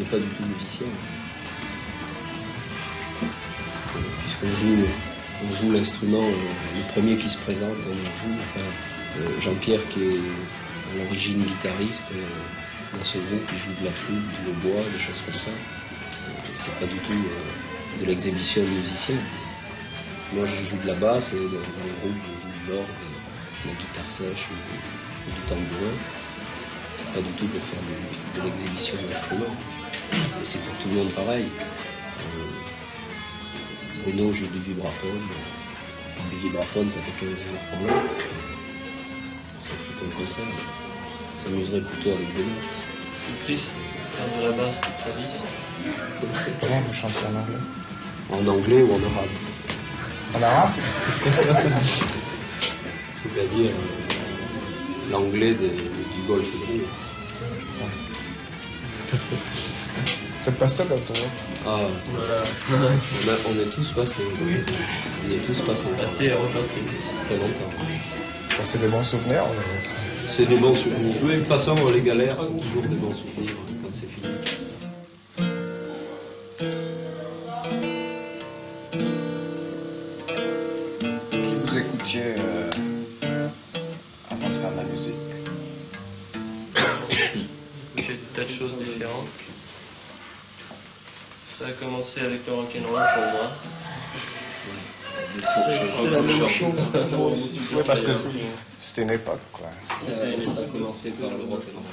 n'est pas du tout musicien. Puisqu'on joue l'instrument, le premier qui se présente, on le joue. Enfin, Jean-Pierre qui est à l'origine guitariste, dans ce groupe il joue de la flûte, du hautbois, des choses comme ça. C'est pas du tout de l'exhibition musicien. Moi je joue de la basse et dans le groupe je joue de l'orgue, de la guitare sèche ou du tambourin. C'est pas du tout pour faire de l'exhibition d'instruments. Et c'est pour tout le monde pareil. Bruno joue du vibraphone. Le vibraphone ça fait 15 jours qu'on l'a. C'est plutôt le contraire. On s'amuserait plutôt avec des notes. C'est triste, faire de la basse toute sa vie. Comment vous chantez en anglais? En anglais ou en arabe? En arabe? C'est-à-dire l'anglais du golfe de Rio. C'est pas ça quand Ah, voilà. On est tous passés. Oui. On est tous passés. Assez repassé. Très longtemps. Bon, c'est des bons souvenirs. C'est des bons souvenirs. Oui, de toute façon, les galères sont toujours des bons souvenirs quand c'est fini. Qui vous écoutiez avant de faire de la musique? J'ai fait des tas de choses différentes. Ça a commencé avec le rock'n'roll pour moi. C'est la même chose. Oui, parce que c'était une époque, quoi. Ça a commencé par le rock'n'roll.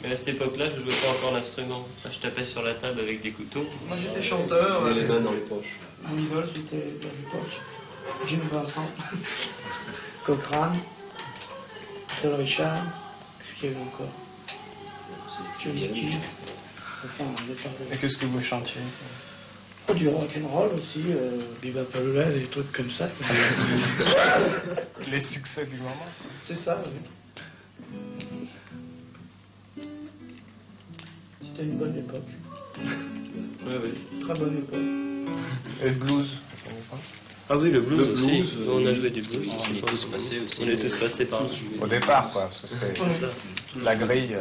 Mais à cette époque-là, je jouais pas encore l'instrument. Je tapais sur la table avec des couteaux. Moi j'étais chanteur. Les mains dans les poches. Mon idole c'était à l'époque Jim Vincent, Cochrane, Little Richard, qu'est-ce qu'il y avait encore? Johnny King. Enfin, on est pas Et qu'est-ce que vous chantiez? du rock'n'roll aussi, Biba Palula, des trucs comme ça. Les succès du moment. C'est ça, oui. C'était une bonne époque. Oui, oui. Très bonne époque. Et le blues, vous connaissez pas? Ah oui, le blues Le aussi. blues, On a joué du blues. On est tous passés aussi. On est tous passés par là. Au départ, quoi, parce que c'était C'est ça. la grille.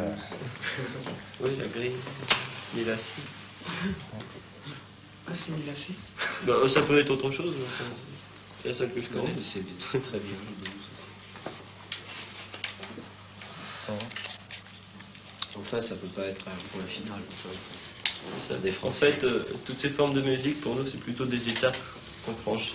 Oui, la grille. Milassi. Ah, c'est Milassi. Bah, ça peut être autre chose. Mais enfin, c'est la seule que je Non, connais. mais c'est très bien le blues aussi. Enfin, ça peut pas être un point final. Enfin, En fait, toutes ces formes de musique, pour nous, c'est plutôt des étapes qu'on franchit.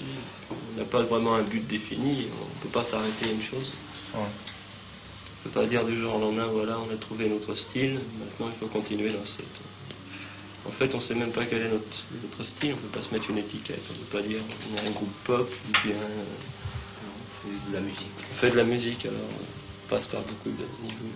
On n'a pas vraiment un but défini. On ne peut pas s'arrêter à une chose. Ouais. On ne peut pas dire du jour au lendemain, voilà, on a trouvé notre style. Maintenant, il faut continuer dans cette... En fait, on ne sait même pas quel est notre style. On ne peut pas se mettre une étiquette. On ne peut pas dire on est un groupe pop ou bien... on fait de la musique. On fait de la musique, alors on passe par beaucoup de niveaux.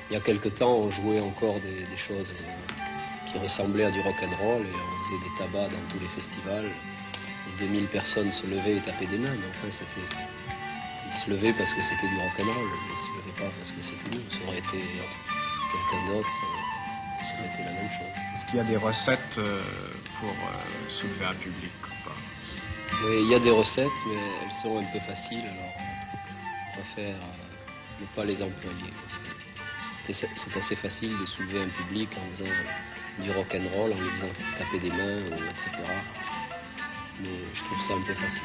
Il y a quelque temps, on jouait encore des choses qui ressemblaient à du rock'n'roll et on faisait des tabacs dans tous les festivals. 2000 personnes se levaient et tapaient des mains, mais enfin c'était... Ils se levaient parce que c'était du rock'n'roll, ils ne se levaient pas parce que c'était nous. Ça aurait été quelqu'un d'autre, ça aurait été la même chose. Est-ce qu'il y a des recettes pour soulever un public ou pas? Oui, il y a des recettes, mais elles sont un peu faciles, alors on préfère ne pas les employer. C'est assez facile de soulever un public en faisant du rock and roll, en lui faisant taper des mains, etc. Mais je trouve ça un peu facile.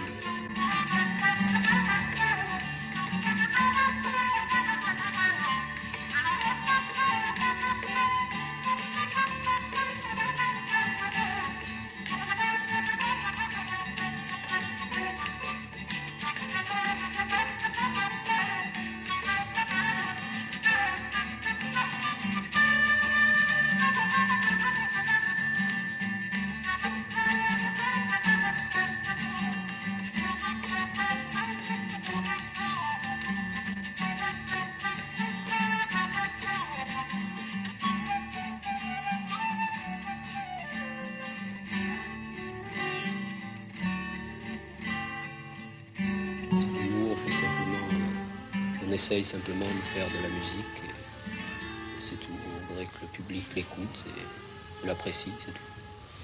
On essaye simplement de faire de la musique et c'est tout. On voudrait que le public l'écoute et l'apprécie, c'est tout.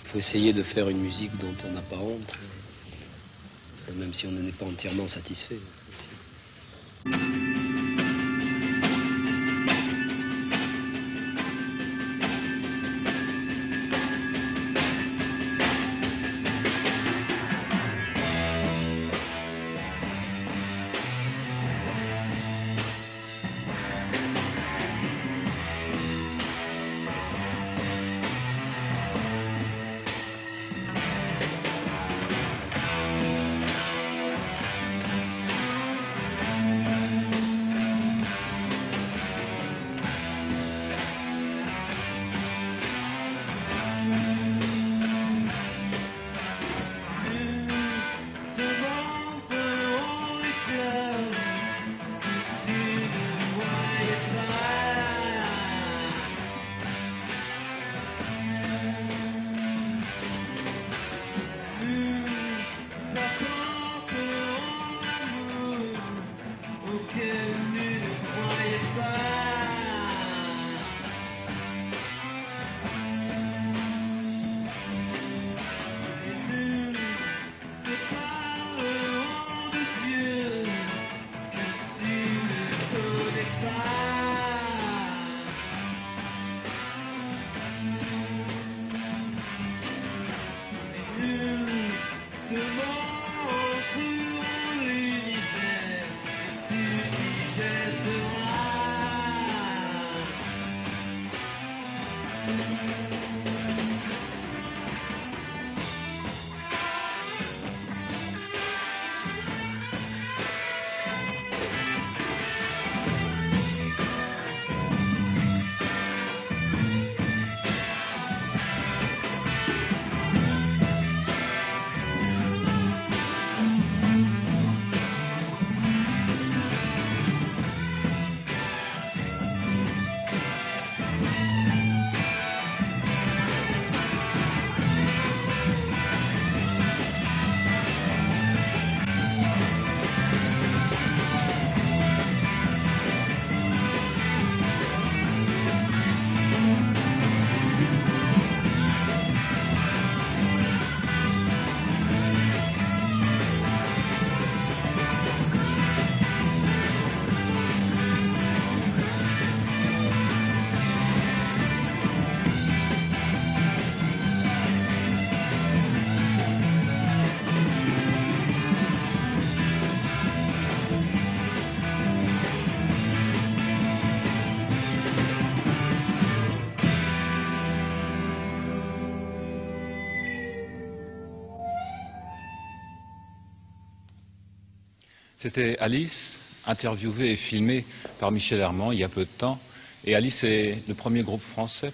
Il faut essayer de faire une musique dont on n'a pas honte, même si on n'en est pas entièrement satisfait. C'était Alice, interviewée et filmée par Michel Herman il y a peu de temps. Et Alice est le premier groupe français